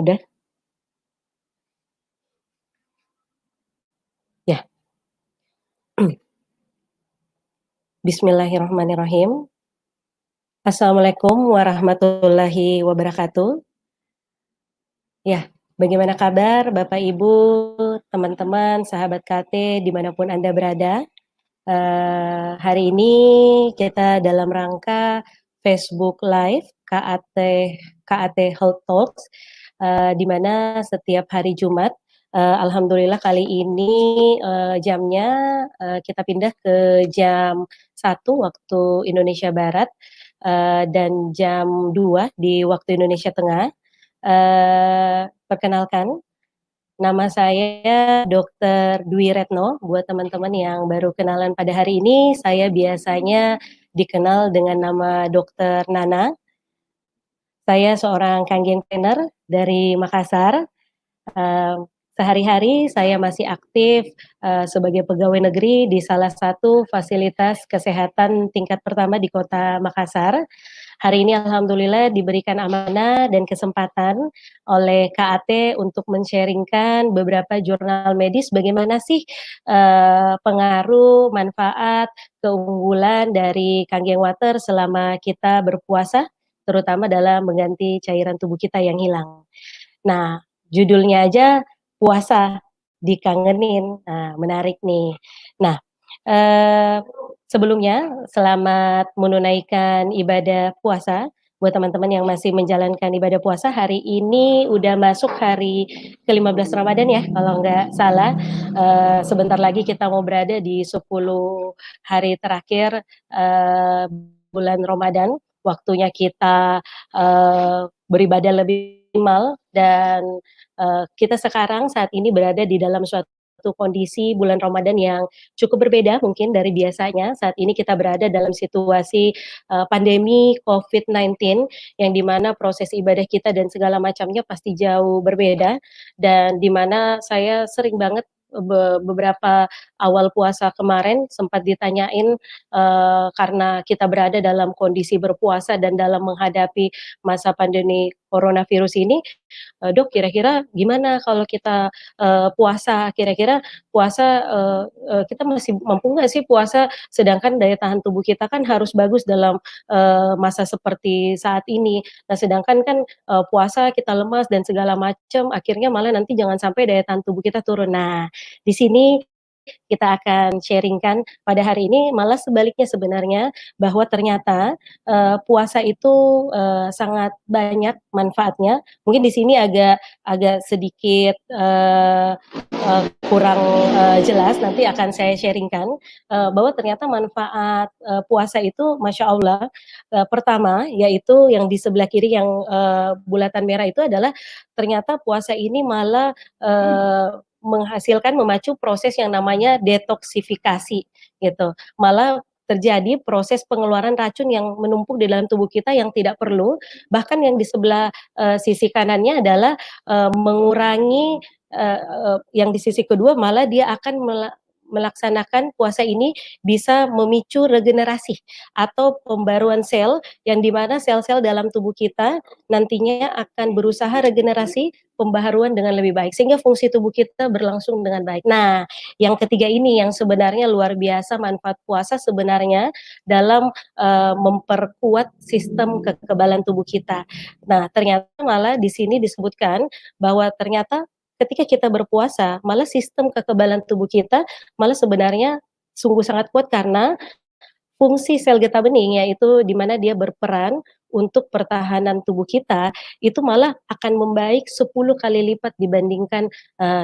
Udah? Ya. Bismillahirrahmanirrahim. Assalamualaikum warahmatullahi wabarakatuh. Ya, bagaimana kabar Bapak, Ibu, teman-teman, sahabat KT dimanapun Anda berada? Hari ini kita dalam rangka Facebook Live KAT Health Talks, di mana setiap hari Jumat, alhamdulillah kali ini, jamnya, kita pindah ke jam 1 waktu Indonesia Barat, dan jam 2 di waktu Indonesia Tengah. Perkenalkan, nama saya Dokter Dwi Retno. Buat teman-teman yang baru kenalan pada hari ini, saya biasanya dikenal dengan nama Dokter Nana. Saya seorang kangen trainer dari Makassar. Sehari-hari saya masih aktif, sebagai pegawai negeri di salah satu fasilitas kesehatan tingkat pertama di Kota Makassar. Hari ini alhamdulillah diberikan amanah dan kesempatan oleh KAT untuk men-sharing-kan beberapa jurnal medis bagaimana sih, pengaruh, manfaat, keunggulan dari Kangen Water selama kita berpuasa, terutama dalam mengganti cairan tubuh kita yang hilang. Nah, judulnya aja puasa dikangenin, nah menarik nih. Nah, eee, sebelumnya selamat menunaikan ibadah puasa buat teman-teman yang masih menjalankan ibadah puasa. Hari ini udah masuk hari ke-15 Ramadan ya kalau nggak salah, sebentar lagi kita mau berada di 10 hari terakhir, bulan Ramadan, waktunya kita, beribadah lebih maksimal dan, kita sekarang saat ini berada di dalam suatu kondisi bulan Ramadan yang cukup berbeda mungkin dari biasanya. Saat ini kita berada dalam situasi, pandemi COVID-19 yang di mana proses ibadah kita dan segala macamnya pasti jauh berbeda dan di mana saya sering banget beberapa awal puasa kemarin sempat ditanyain, karena kita berada dalam kondisi berpuasa dan dalam menghadapi masa pandemi coronavirus ini, "Dok, kira-kira gimana kalau kita, puasa? Kira-kira puasa, kita masih mampu nggak sih puasa? Sedangkan daya tahan tubuh kita kan harus bagus dalam, masa seperti saat ini. Nah, sedangkan kan, puasa kita lemas dan segala macam, akhirnya malah nanti jangan sampai daya tahan tubuh kita turun." Nah, di sini kita akan sharing-kan pada hari ini malah sebaliknya sebenarnya, bahwa ternyata, puasa itu, sangat banyak manfaatnya. Mungkin di sini agak agak sedikit, kurang, jelas, nanti akan saya sharing-kan, bahwa ternyata manfaat, puasa itu Masya Allah, pertama yaitu yang di sebelah kiri yang, bulatan merah itu adalah ternyata puasa ini malah, menghasilkan, memacu proses yang namanya detoksifikasi gitu. Malah terjadi proses pengeluaran racun yang menumpuk di dalam tubuh kita yang tidak perlu, bahkan yang di sebelah, sisi kanannya adalah, mengurangi, yang di sisi kedua malah dia akan melaksanakan puasa ini bisa memicu regenerasi atau pembaruan sel, yang di mana sel-sel dalam tubuh kita nantinya akan berusaha regenerasi, pembaharuan dengan lebih baik, sehingga fungsi tubuh kita berlangsung dengan baik. Nah, yang ketiga ini yang sebenarnya luar biasa manfaat puasa sebenarnya dalam, memperkuat sistem kekebalan tubuh kita. Nah, ternyata malah di sini disebutkan bahwa ternyata ketika kita berpuasa, malah sistem kekebalan tubuh kita malah sebenarnya sungguh sangat kuat karena fungsi sel getah bening, yaitu di mana dia berperan untuk pertahanan tubuh kita, itu malah akan membaik 10 kali lipat dibandingkan,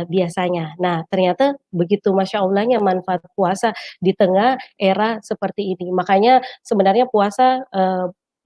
biasanya. Nah, ternyata begitu Masya Allahnya manfaat puasa di tengah era seperti ini. Makanya sebenarnya puasa,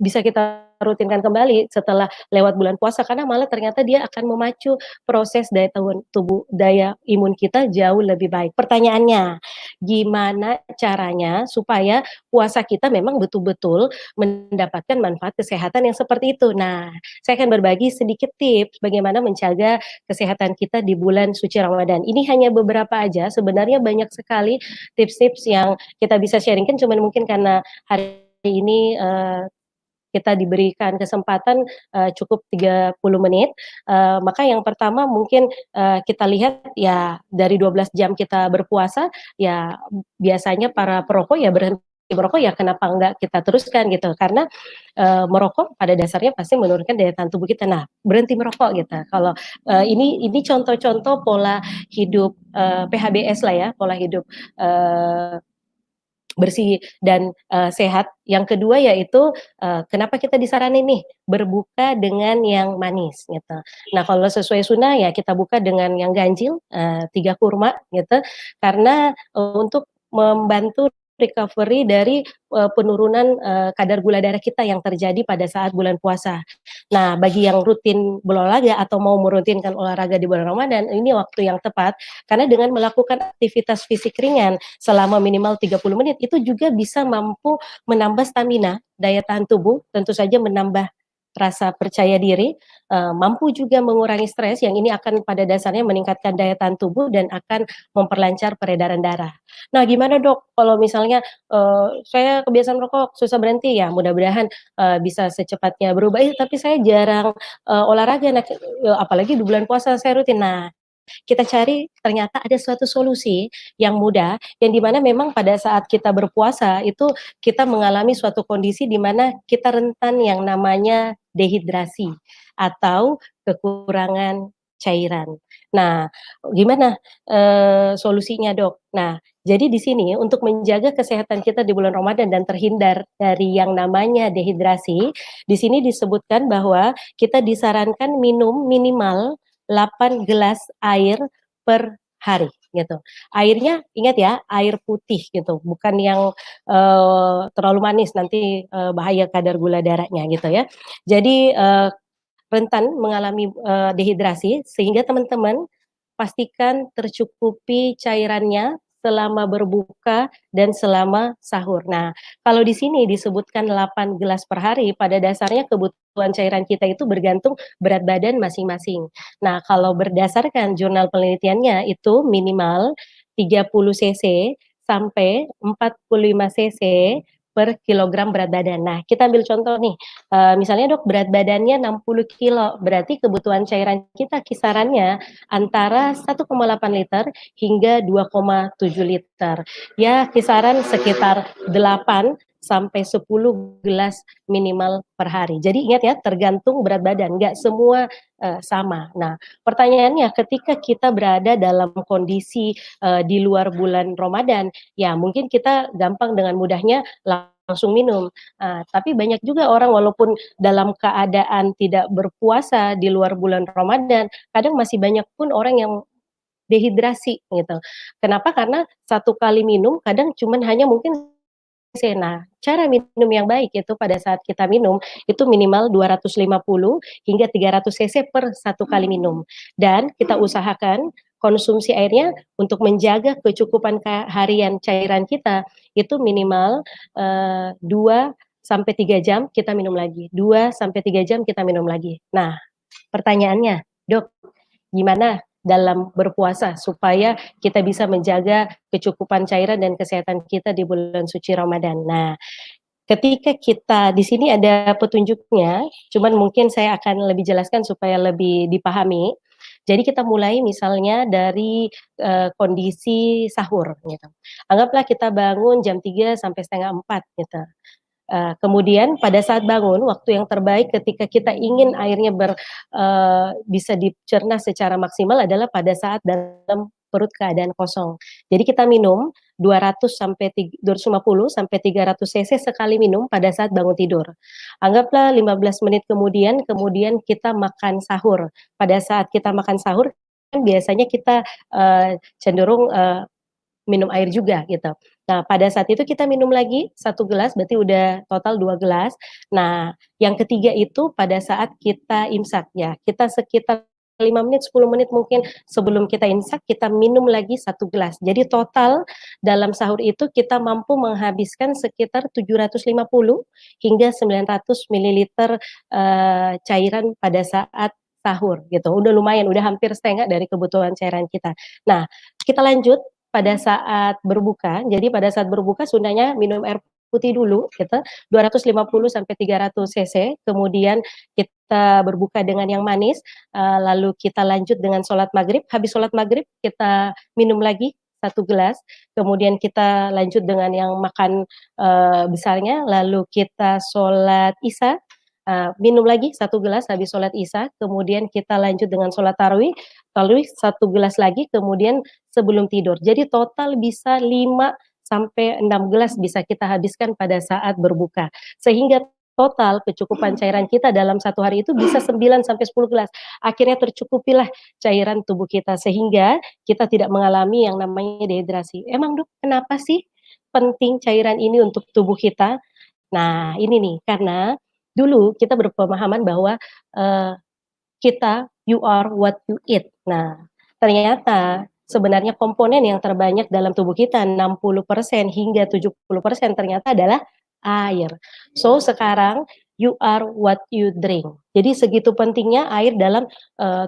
bisa kita rutinkan kembali setelah lewat bulan puasa, karena malah ternyata dia akan memacu proses daya imun kita jauh lebih baik. Pertanyaannya, gimana caranya supaya puasa kita memang betul-betul mendapatkan manfaat kesehatan yang seperti itu. Nah, saya akan berbagi sedikit tips bagaimana menjaga kesehatan kita di bulan suci Ramadan. Ini hanya beberapa aja, sebenarnya banyak sekali tips-tips yang kita bisa sharing-kan, cuman mungkin karena hari ini, kita diberikan kesempatan, cukup 30 menit, maka yang pertama mungkin, kita lihat ya dari 12 jam kita berpuasa, ya biasanya para perokok ya berhenti merokok ya kenapa enggak kita teruskan gitu, karena, merokok pada dasarnya pasti menurunkan daya tahan tubuh kita. Nah, berhenti merokok gitu. Kalau, ini contoh-contoh pola hidup, PHBS lah ya, pola hidup, eee, bersih dan, sehat. Yang kedua yaitu, kenapa kita disaranin nih berbuka dengan yang manis gitu. Nah kalau sesuai sunnah ya kita buka dengan yang ganjil, 3 kurma gitu, karena, untuk membantu recovery dari, penurunan, kadar gula darah kita yang terjadi pada saat bulan puasa. Nah bagi yang rutin berolahraga atau mau merutinkan olahraga di bulan Ramadan, ini waktu yang tepat, karena dengan melakukan aktivitas fisik ringan selama minimal 30 menit, itu juga bisa mampu menambah stamina, daya tahan tubuh, tentu saja menambah rasa percaya diri, mampu juga mengurangi stres yang ini akan pada dasarnya meningkatkan daya tahan tubuh dan akan memperlancar peredaran darah. Nah gimana Dok, kalau misalnya, saya kebiasaan merokok, susah berhenti, ya mudah-mudahan, bisa secepatnya berubah, tapi saya jarang, olahraga, nah apalagi di bulan puasa saya rutin. Nah, kita cari ternyata ada suatu solusi yang mudah, yang di mana memang pada saat kita berpuasa itu kita mengalami suatu kondisi di mana kita rentan yang namanya dehidrasi atau kekurangan cairan. Nah, gimana, solusinya Dok? Nah, jadi di sini untuk menjaga kesehatan kita di bulan Ramadan dan terhindar dari yang namanya dehidrasi, di sini disebutkan bahwa kita disarankan minum minimal 8 gelas air per hari gitu. Airnya ingat ya, air putih gitu, bukan yang, terlalu manis nanti, bahaya kadar gula darahnya gitu ya. Jadi, rentan mengalami, dehidrasi sehingga teman-teman pastikan tercukupi cairannya selama berbuka dan selama sahur. Nah, kalau di sini disebutkan 8 gelas per hari, pada dasarnya kebutuhan cairan kita itu bergantung berat badan masing-masing. Nah, kalau berdasarkan jurnal penelitiannya itu minimal 30 cc sampai 45 cc per kilogram berat badan. Nah, kita ambil contoh nih, misalnya Dok berat badannya 60 kilo, berarti kebutuhan cairan kita kisarannya antara 1,8 liter hingga 2,7 liter. Ya kisaran sekitar 8 sampai 10 gelas minimal per hari. Jadi ingat ya, tergantung berat badan, nggak semua, sama. Nah, pertanyaannya ketika kita berada dalam kondisi, di luar bulan Ramadan, ya mungkin kita gampang dengan mudahnya langsung minum. Tapi banyak juga orang walaupun dalam keadaan tidak berpuasa di luar bulan Ramadan, kadang masih banyak pun orang yang dehidrasi gitu. Kenapa? Karena satu kali minum kadang cuman hanya mungkin cc. Nah, cara minum yang baik itu pada saat kita minum, itu minimal 250 hingga 300 cc per satu kali minum. Dan kita usahakan konsumsi airnya untuk menjaga kecukupan harian cairan kita, itu minimal, 2 sampai 3 jam kita minum lagi, 2 sampai 3 jam kita minum lagi. Nah, pertanyaannya, Dok, gimana dalam berpuasa supaya kita bisa menjaga kecukupan cairan dan kesehatan kita di bulan suci Ramadan. Nah, ketika kita di sini ada petunjuknya, cuman mungkin saya akan lebih jelaskan supaya lebih dipahami. Jadi kita mulai misalnya dari, kondisi sahur gitu. Anggaplah kita bangun jam 3 sampai setengah 4 gitu. Kemudian pada saat bangun, waktu yang terbaik ketika kita ingin airnya bisa dicerna secara maksimal adalah pada saat dalam perut keadaan kosong. Jadi kita minum 200 sampai 250 sampai 300 cc sekali minum pada saat bangun tidur. Anggaplah 15 menit kemudian kita makan sahur. Pada saat kita makan sahur, kan biasanya kita, cenderung, minum air juga gitu. Nah, pada saat itu kita minum lagi 1 gelas, berarti udah total 2 gelas. Nah, yang ketiga itu pada saat kita imsak ya, kita sekitar 5 menit, 10 menit mungkin sebelum kita imsak, kita minum lagi 1 gelas. Jadi total dalam sahur itu kita mampu menghabiskan sekitar 750 hingga 900 mililiter, cairan pada saat sahur gitu. Udah lumayan, udah hampir setengah dari kebutuhan cairan kita. Nah, kita lanjut pada saat berbuka, jadi pada saat berbuka sunnahnya minum air putih dulu gitu, 250 sampai 300 cc, kemudian kita berbuka dengan yang manis, lalu kita lanjut dengan sholat maghrib, habis sholat maghrib kita minum lagi 1 gelas, kemudian kita lanjut dengan yang makan besarnya, lalu kita sholat isya, minum lagi 1 gelas habis sholat isya, kemudian kita lanjut dengan sholat tarawih, lalu 1 gelas lagi, kemudian sebelum tidur. Jadi total bisa 5 sampai 6 gelas bisa kita habiskan pada saat berbuka. Sehingga total kecukupan cairan kita dalam 1 hari itu bisa 9 sampai 10 gelas. Akhirnya tercukupilah cairan tubuh kita sehingga kita tidak mengalami yang namanya dehidrasi. Emang Dok, kenapa sih penting cairan ini untuk tubuh kita? Nah, ini nih, karena dulu kita berpemahaman bahwa, eee, kita you are what you eat. Nah, ternyata sebenarnya komponen yang terbanyak dalam tubuh kita 60% hingga 70% ternyata adalah air. So, sekarang you are what you drink. Jadi segitu pentingnya air dalam,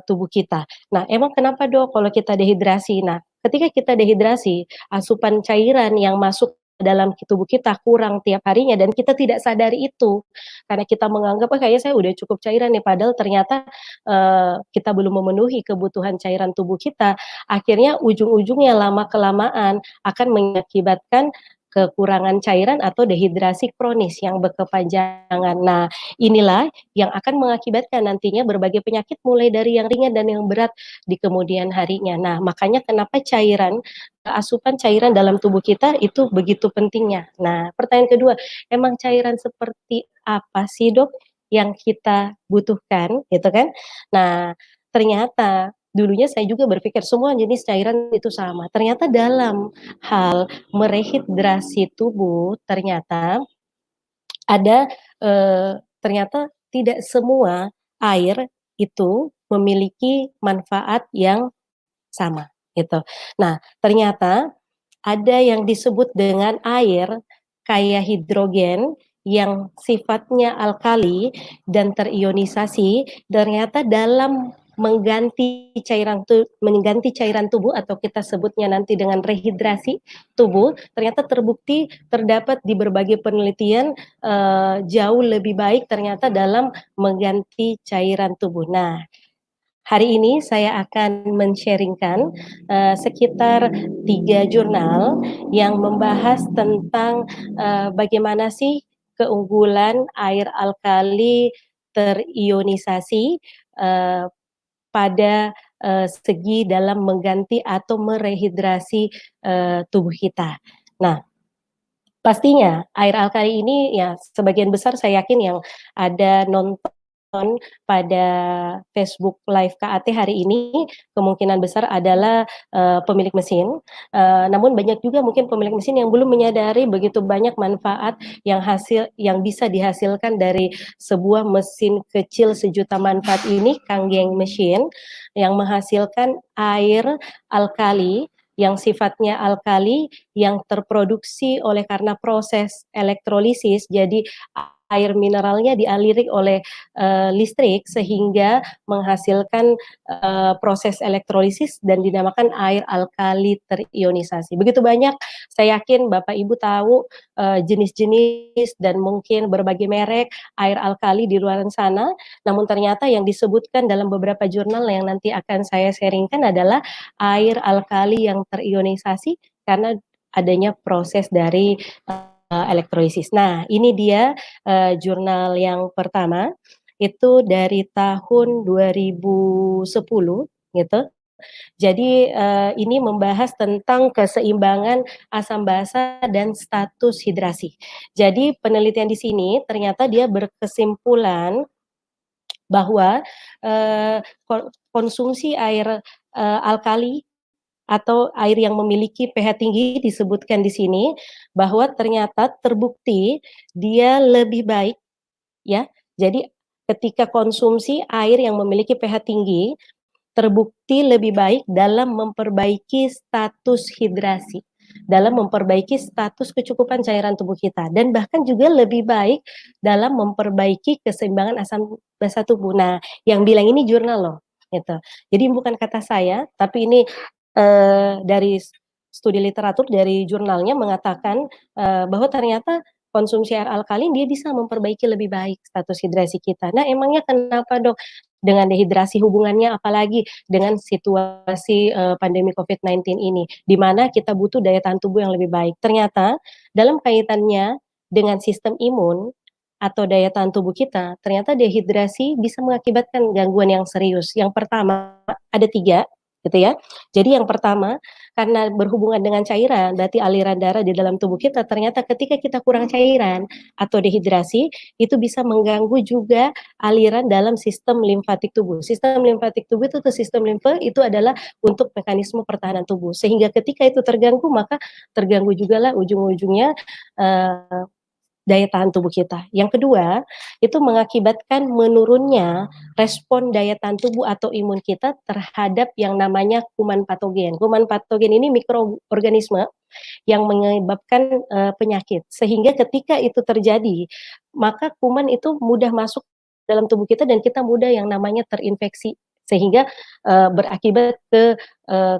tubuh kita. Nah, emang kenapa Dok kalau kita dehidrasi? Nah, ketika kita dehidrasi, asupan cairan yang masuk dalam tubuh kita kurang tiap harinya dan kita tidak sadari itu. Karena kita menganggap, "Oh kayaknya saya udah cukup cairan nih," padahal ternyata, kita belum memenuhi kebutuhan cairan tubuh kita, akhirnya ujung-ujungnya lama-kelamaan akan mengakibatkan kekurangan cairan atau dehidrasi kronis yang berkepanjangan. Nah, inilah yang akan mengakibatkan nantinya berbagai penyakit mulai dari yang ringan dan yang berat di kemudian harinya. Nah, makanya kenapa asupan cairan dalam tubuh kita itu begitu pentingnya. Nah, pertanyaan kedua, emang cairan seperti apa sih, Dok, yang kita butuhkan, gitu kan? Nah, ternyata dulunya saya juga berpikir semua jenis cairan itu sama. Ternyata dalam hal merehidrasi tubuh, ternyata ada, ternyata tidak semua air itu memiliki manfaat yang sama, gitu. Nah, ternyata ada yang disebut dengan air kaya hidrogen yang sifatnya alkali dan terionisasi, ternyata dalam mengganti cairan tubuh atau kita sebutnya nanti dengan rehidrasi tubuh, ternyata terbukti terdapat di berbagai penelitian, jauh lebih baik ternyata dalam mengganti cairan tubuh. Nah, hari ini saya akan men-sharing-kan, sekitar 3 jurnal yang membahas tentang, bagaimana sih keunggulan air alkali terionisasi, eee, pada, segi dalam mengganti atau merehidrasi, tubuh kita. Nah, pastinya air alkali ini ya sebagian besar saya yakin yang ada nonton pada Facebook Live KAT hari ini kemungkinan besar adalah, pemilik mesin, namun banyak juga mungkin pemilik mesin yang belum menyadari begitu banyak manfaat yang bisa dihasilkan dari sebuah mesin kecil sejuta manfaat ini, Kanggeng Mesin, yang menghasilkan air alkali yang sifatnya alkali yang terproduksi oleh karena proses elektrolisis, jadi air mineralnya dialiri oleh, listrik sehingga menghasilkan, proses elektrolisis dan dinamakan air alkali terionisasi. Begitu banyak, saya yakin Bapak Ibu tahu, jenis-jenis dan mungkin berbagai merek air alkali di luar sana, namun ternyata yang disebutkan dalam beberapa jurnal yang nanti akan saya sharing-kan adalah air alkali yang terionisasi karena adanya proses dari, elektrolisis. Nah, ini dia, jurnal yang pertama, itu dari tahun 2010 gitu. Jadi, ini membahas tentang keseimbangan asam basa dan status hidrasi. Jadi penelitian di sini ternyata dia berkesimpulan bahwa, konsumsi air, alkali atau air yang memiliki pH tinggi disebutkan di sini, bahwa ternyata terbukti dia lebih baik ya. Jadi ketika konsumsi air yang memiliki pH tinggi, terbukti lebih baik dalam memperbaiki status hidrasi, dalam memperbaiki status kecukupan cairan tubuh kita, dan bahkan juga lebih baik dalam memperbaiki keseimbangan asam basa tubuh. Nah, yang bilang ini jurnal loh, gitu. Jadi bukan kata saya, tapi ini dari studi literatur dari jurnalnya mengatakan, bahwa ternyata konsumsi air alkalin dia bisa memperbaiki lebih baik status hidrasi kita. Nah, emangnya kenapa, Dok? Dengan dehidrasi hubungannya apalagi dengan situasi, pandemi COVID-19 ini, di mana kita butuh daya tahan tubuh yang lebih baik. Ternyata dalam kaitannya dengan sistem imun atau daya tahan tubuh kita, ternyata dehidrasi bisa mengakibatkan gangguan yang serius. Yang pertama, ada 3 gitu ya. Jadi yang pertama, karena berhubungan dengan cairan, berarti aliran darah di dalam tubuh kita, ternyata ketika kita kurang cairan atau dehidrasi, itu bisa mengganggu juga aliran dalam sistem limfatik tubuh. Sistem limfatik tubuh itu tuh sistem limfe itu adalah untuk mekanisme pertahanan tubuh. Sehingga ketika itu terganggu, maka terganggu jugalah ujung-ujungnya, eee, daya tahan tubuh kita. Yang kedua, itu mengakibatkan menurunnya respon daya tahan tubuh atau imun kita terhadap yang namanya kuman patogen. Kuman patogen ini mikroorganisme yang menyebabkan, penyakit. Sehingga ketika itu terjadi, maka kuman itu mudah masuk dalam tubuh kita dan kita mudah yang namanya terinfeksi. Sehingga, berakibat ke,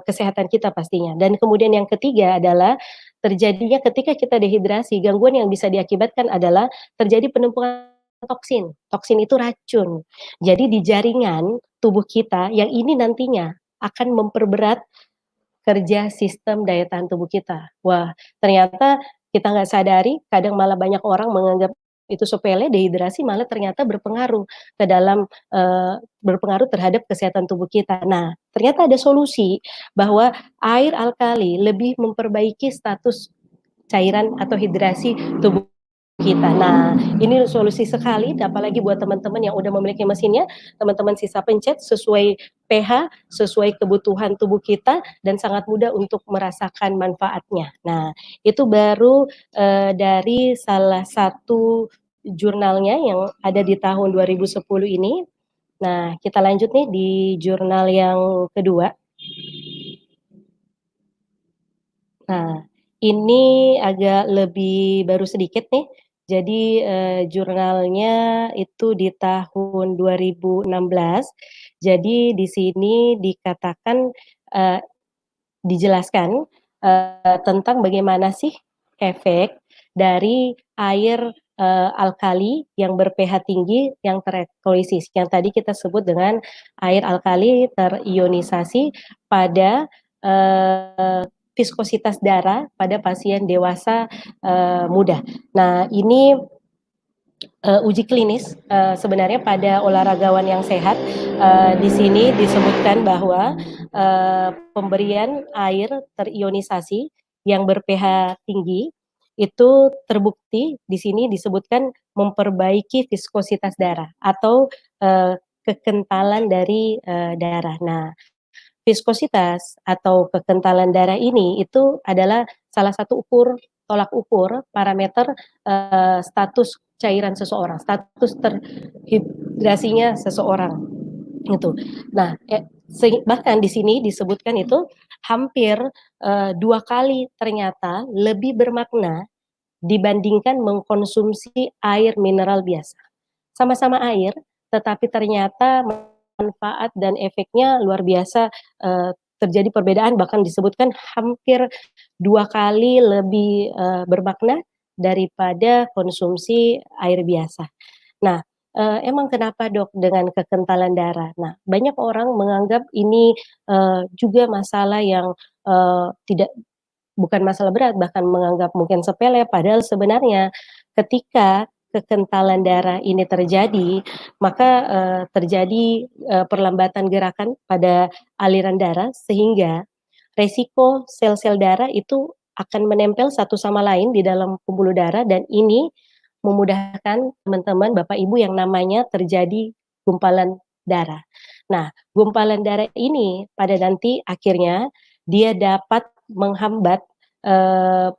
kesehatan kita pastinya. Dan kemudian yang ketiga adalah terjadinya ketika kita dehidrasi, gangguan yang bisa diakibatkan adalah terjadi penumpukan toksin. Toksin itu racun. Jadi di jaringan tubuh kita yang ini nantinya akan memperberat kerja sistem daya tahan tubuh kita. Wah, ternyata kita nggak sadari, kadang malah banyak orang menganggap itu sepele, dehidrasi malah ternyata berpengaruh ke dalam, berpengaruh terhadap kesehatan tubuh kita. Nah, ternyata ada solusi bahwa air alkali lebih memperbaiki status cairan atau hidrasi tubuh kita. Nah, ini solusi sekali, apalagi buat teman-teman yang udah memiliki mesinnya, teman-teman sisa pencet sesuai pH, sesuai kebutuhan tubuh kita, dan sangat mudah untuk merasakan manfaatnya. Nah, itu baru, dari salah satu jurnalnya yang ada di tahun 2010 ini. Nah, kita lanjut nih di jurnal yang kedua. Nah, ini agak lebih baru sedikit nih. Jadi, jurnalnya itu di tahun 2016. Jadi di sini dikatakan, eee, dijelaskan, tentang bagaimana sih efek dari air, alkali yang ber-pH tinggi yang terelektrolisis, yang tadi kita sebut dengan air alkali terionisasi pada, viskositas darah pada pasien dewasa, muda. Nah, ini, uji klinis, sebenarnya pada olahragawan yang sehat, di sini disebutkan bahwa, pemberian air terionisasi yang ber-pH tinggi, itu terbukti di sini disebutkan memperbaiki viskositas darah atau, kekentalan dari, darah. Nah, viskositas atau kekentalan darah ini itu adalah salah satu tolak ukur parameter, status cairan seseorang, status terhidrasinya seseorang, gitu. Nah, bahkan di sini disebutkan itu hampir, 2 kali ternyata lebih bermakna dibandingkan mengkonsumsi air mineral biasa. Sama-sama air, tetapi ternyata manfaat dan efeknya luar biasa, terjadi perbedaan bahkan disebutkan hampir 2 kali lebih, bermakna daripada konsumsi air biasa. Nah, emang kenapa, Dok, dengan kekentalan darah? Nah, banyak orang menganggap ini, juga masalah yang, tidak bukan masalah berat, bahkan menganggap mungkin sepele, padahal sebenarnya ketika kekentalan darah ini terjadi, maka, terjadi, perlambatan gerakan pada aliran darah sehingga resiko sel-sel darah itu akan menempel satu sama lain di dalam pembuluh darah dan ini memudahkan teman-teman, Bapak, Ibu yang namanya terjadi gumpalan darah. Nah, gumpalan darah ini pada nanti akhirnya dia dapat menghambat,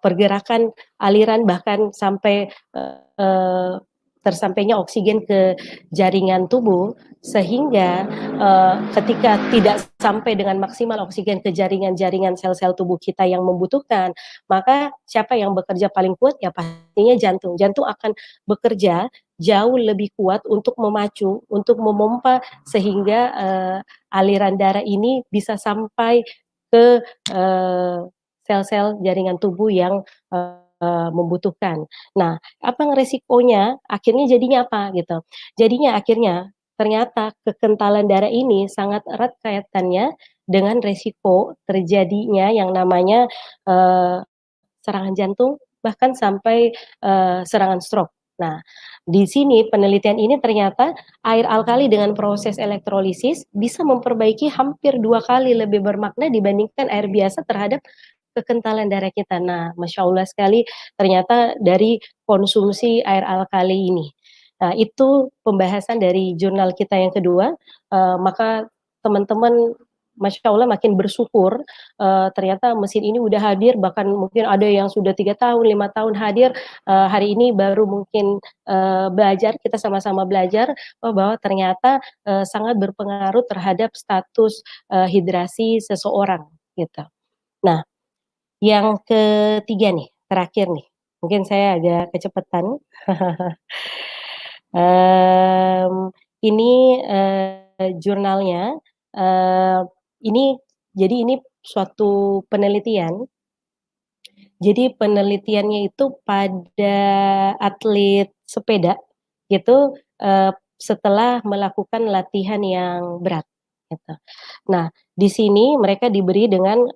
pergerakan aliran bahkan sampai, eee, tersampainya oksigen ke jaringan tubuh sehingga, ketika tidak sampai dengan maksimal oksigen ke jaringan-jaringan sel-sel tubuh kita yang membutuhkan, maka siapa yang bekerja paling kuat? Ya pastinya jantung. Jantung akan bekerja jauh lebih kuat untuk memacu, untuk memompa sehingga, aliran darah ini bisa sampai ke, eee, sel-sel jaringan tubuh yang, membutuhkan. Nah, apa resikonya, akhirnya jadinya apa gitu, jadinya akhirnya ternyata kekentalan darah ini sangat erat kaitannya dengan resiko terjadinya yang namanya, eee, serangan jantung, bahkan sampai, serangan stroke. Nah, di sini penelitian ini ternyata air alkali dengan proses elektrolisis bisa memperbaiki hampir 2 kali lebih bermakna dibandingkan air biasa terhadap kekentalan darah kita. Nah, Masya Allah sekali ternyata dari konsumsi air alkali ini. Nah, itu pembahasan dari jurnal kita yang kedua, maka teman-teman Masya Allah makin bersyukur, ternyata mesin ini udah hadir, bahkan mungkin ada yang sudah 3 tahun, 5 tahun hadir, hari ini baru mungkin, belajar, kita sama-sama belajar, bahwa ternyata, sangat berpengaruh terhadap status, hidrasi seseorang, gitu. Nah, yang ketiga nih, terakhir nih, mungkin saya agak kecepatan. Mmm, ini, jurnalnya, eee, ini jadi ini suatu penelitian, jadi penelitiannya itu pada atlet sepeda, gitu, setelah melakukan latihan yang berat, gitu. Nah, di sini mereka diberi dengan,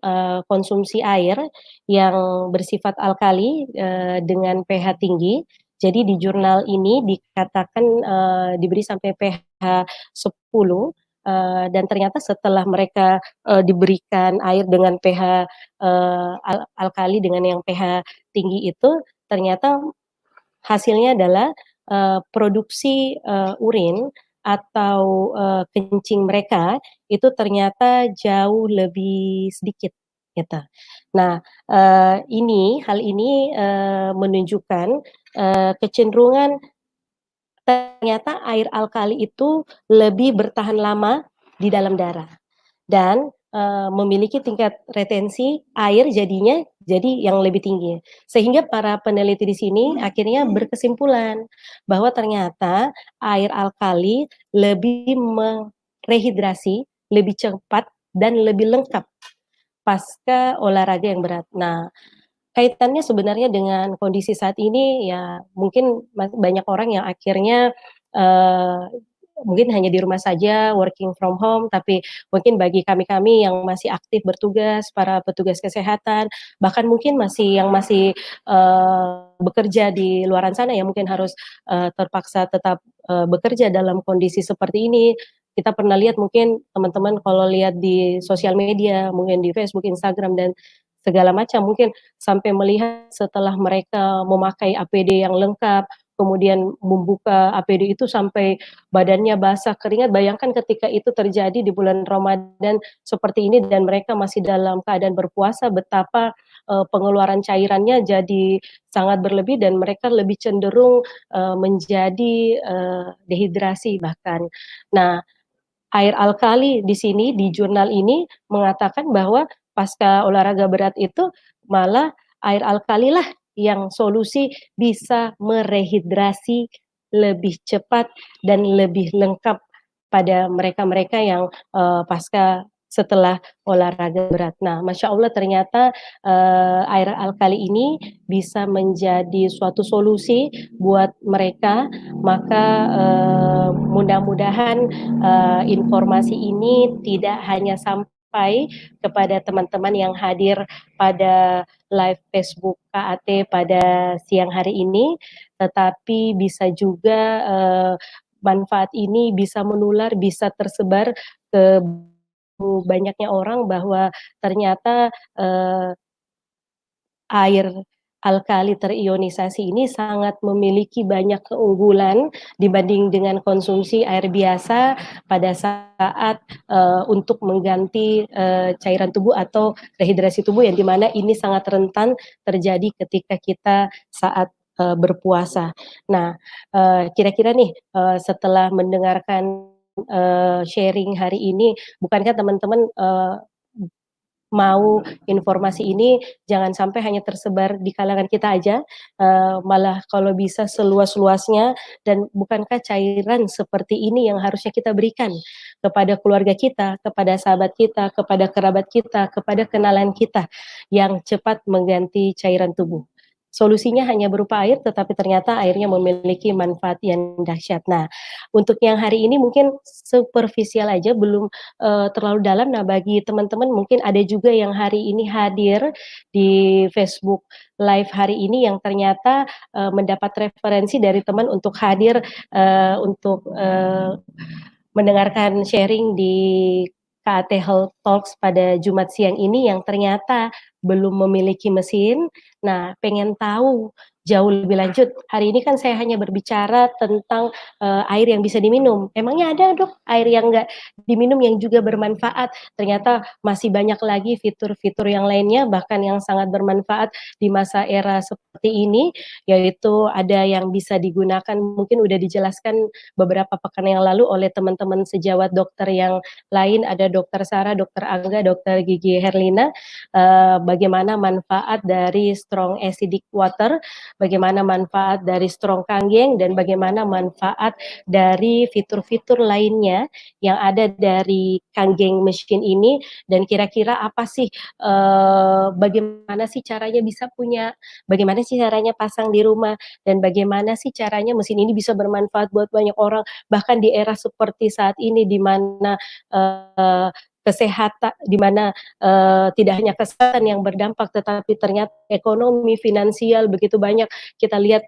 konsumsi air yang bersifat alkali, dengan pH tinggi. Jadi di jurnal ini dikatakan, diberi sampai pH 10, dan ternyata setelah mereka, diberikan air dengan pH, alkali dengan yang pH tinggi itu, ternyata hasilnya adalah, produksi, urin atau, kencing mereka itu ternyata jauh lebih sedikit, gitu. Nah, hal ini, menunjukkan, kecenderungan ternyata air alkali itu lebih bertahan lama di dalam darah dan, memiliki tingkat retensi air jadinya jadi yang lebih tinggi. Sehingga para peneliti di sini akhirnya berkesimpulan bahwa ternyata air alkali lebih merehidrasi, lebih cepat dan lebih lengkap pasca olahraga yang berat. Nah, kaitannya sebenarnya dengan kondisi saat ini ya mungkin banyak orang yang akhirnya, eee, mungkin hanya di rumah saja working from home, tapi mungkin bagi kami-kami yang masih aktif bertugas, para petugas kesehatan, bahkan mungkin masih, bekerja di luaran sana ya mungkin harus, terpaksa tetap, bekerja dalam kondisi seperti ini. Kita pernah lihat mungkin teman-teman kalau lihat di sosial media, mungkin di Facebook, Instagram, dan segala macam, mungkin sampai melihat setelah mereka memakai APD yang lengkap, kemudian membuka APD itu sampai badannya basah keringat, bayangkan ketika itu terjadi di bulan Ramadan seperti ini dan mereka masih dalam keadaan berpuasa, betapa, pengeluaran cairannya jadi sangat berlebih dan mereka lebih cenderung, menjadi, dehidrasi bahkan. Nah, air alkali di sini, di jurnal ini mengatakan bahwa pasca olahraga berat itu malah air alkali lah yang solusi bisa merehidrasi lebih cepat dan lebih lengkap pada mereka-mereka yang, pasca setelah olahraga berat. Nah, Masya Allah ternyata, air alkali ini bisa menjadi suatu solusi buat mereka, maka, mudah-mudahan informasi ini tidak hanya sampai kepada teman-teman yang hadir pada live Facebook KAT pada siang hari ini, tetapi bisa juga, manfaat ini bisa menular, bisa tersebar ke banyaknya orang bahwa ternyata, air alkali terionisasi ini sangat memiliki banyak keunggulan dibanding dengan konsumsi air biasa pada saat, untuk mengganti, cairan tubuh atau rehidrasi tubuh yang di mana ini sangat rentan terjadi ketika kita saat, berpuasa. Nah, kira-kira nih, setelah mendengarkan, sharing hari ini, bukankah teman-teman, mau informasi ini jangan sampai hanya tersebar di kalangan kita aja, malah kalau bisa seluas-luasnya dan bukankah cairan seperti ini yang harusnya kita berikan kepada keluarga kita, kepada sahabat kita, kepada kerabat kita, kepada kenalan kita yang cepat mengganti cairan tubuh. solusinya hanya berupa air, tetapi ternyata airnya memiliki manfaat yang dahsyat. Nah, untuk yang hari ini mungkin superficial aja, belum, terlalu dalam. Nah, bagi teman-teman mungkin ada juga yang hari ini hadir di Facebook Live hari ini yang ternyata, mendapat referensi dari teman untuk hadir, untuk, mendengarkan sharing di KAT Health Talks pada Jumat siang ini yang ternyata belum memiliki mesin. Nah, pengen tahu jauh lebih lanjut, hari ini kan saya hanya berbicara tentang, air yang bisa diminum. Emangnya ada Dok, air yang nggak diminum yang juga bermanfaat? Ternyata masih banyak lagi fitur-fitur yang lainnya, bahkan yang sangat bermanfaat di masa era seperti ini, yaitu ada yang bisa digunakan mungkin udah dijelaskan beberapa pekan yang lalu oleh teman-teman sejawat dokter yang lain, ada Dokter Sarah, Dokter Angga, Dokter Gigi Herlina, bagaimana manfaat dari strong acidic water, bagaimana manfaat dari strong kanggeng, dan bagaimana manfaat dari fitur-fitur lainnya yang ada dari kanggeng mesin ini, dan kira-kira apa sih, bagaimana sih caranya bisa punya, bagaimana sih caranya pasang di rumah, dan bagaimana sih caranya mesin ini bisa bermanfaat buat banyak orang, bahkan di era seperti saat ini di mana, eee, di mana, tidak hanya kesehatan yang berdampak, tetapi ternyata ekonomi, finansial begitu banyak. Kita lihat,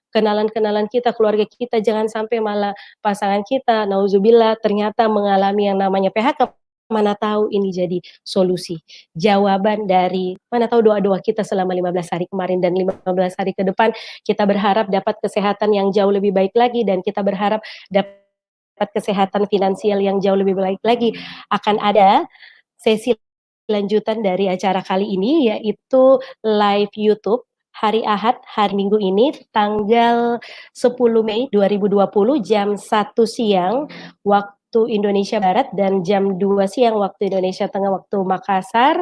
kenalan-kenalan kita, keluarga kita, jangan sampai malah pasangan kita, nauzubillah, ternyata mengalami yang namanya PHK, mana tahu ini jadi solusi, jawaban dari mana tahu doa-doa kita selama 15 hari kemarin dan 15 hari ke depan, kita berharap dapat kesehatan yang jauh lebih baik lagi, dan kita berharap dapat kesehatan finansial yang jauh lebih baik lagi. Akan ada sesi lanjutan dari acara kali ini, yaitu live YouTube hari Ahad, hari Minggu ini tanggal 10 Mei 2020 jam 1 siang waktu Indonesia Barat dan jam 2 siang waktu Indonesia Tengah, waktu Makassar,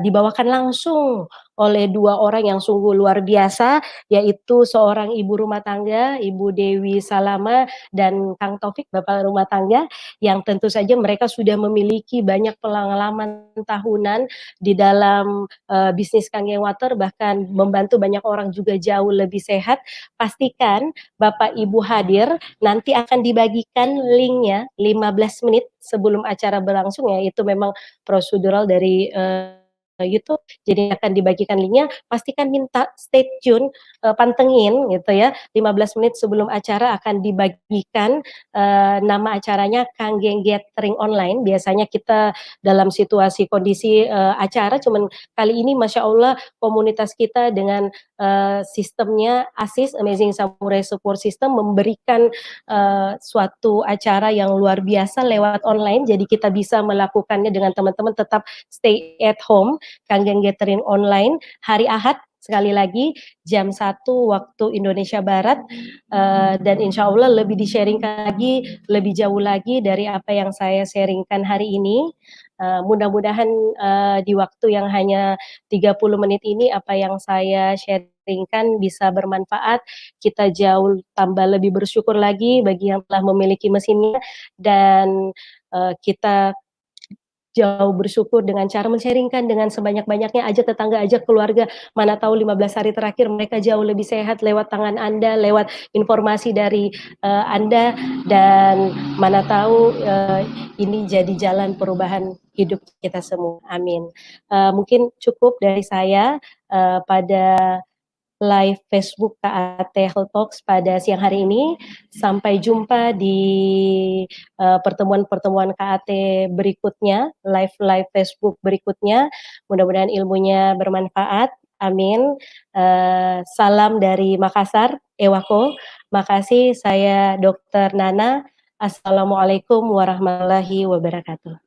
dibawakan langsung oleh 2 orang yang sungguh luar biasa, yaitu seorang ibu rumah tangga, Ibu Dewi Salama, dan Kang Taufik, bapak rumah tangga, yang tentu saja mereka sudah memiliki banyak pengalaman tahunan di dalam, bisnis Kangen Water, bahkan membantu banyak orang juga jauh lebih sehat. Pastikan Bapak Ibu hadir, nanti akan dibagikan linknya 15 menit sebelum acara berlangsung ya, itu memang prosedural dari, YouTube, jadi akan dibagikan linknya, pastikan minta stay tune, pantengin gitu ya, 15 menit sebelum acara akan dibagikan, nama acaranya Kanggeng Gathering Online. Biasanya kita dalam situasi kondisi, acara, cuman kali ini Masya Allah komunitas kita dengan, sistemnya ASIS, Amazing Samurai Support System, memberikan, suatu acara yang luar biasa lewat online, jadi kita bisa melakukannya dengan teman-teman tetap stay at home, Kanggeng Gathering Online, hari Ahad, sekali lagi jam 1 waktu Indonesia Barat, dan insya Allah lebih di-sharing-kan lagi, lebih jauh lagi dari apa yang saya sharing-kan hari ini. Mudah-mudahan, di waktu yang hanya 30 menit ini, apa yang saya sharing-kan bisa bermanfaat, kita jauh tambah lebih bersyukur lagi bagi yang telah memiliki mesinnya, dan, kita jauh bersyukur dengan cara men-sharing-kan dengan sebanyak-banyaknya, ajak tetangga, ajak keluarga, mana tahu 15 hari terakhir mereka jauh lebih sehat lewat tangan Anda, lewat informasi dari, Anda, dan mana tahu, ini jadi jalan perubahan hidup kita semua, amin. Mungkin cukup dari saya, pada live Facebook KAT Health Talks pada siang hari ini. Sampai jumpa di, pertemuan-pertemuan KAT berikutnya, live-live Facebook berikutnya. Mudah-mudahan ilmunya bermanfaat, amin. Salam dari Makassar, Ewako. Makasih, saya Dokter Nana. Assalamualaikum warahmatullahi wabarakatuh.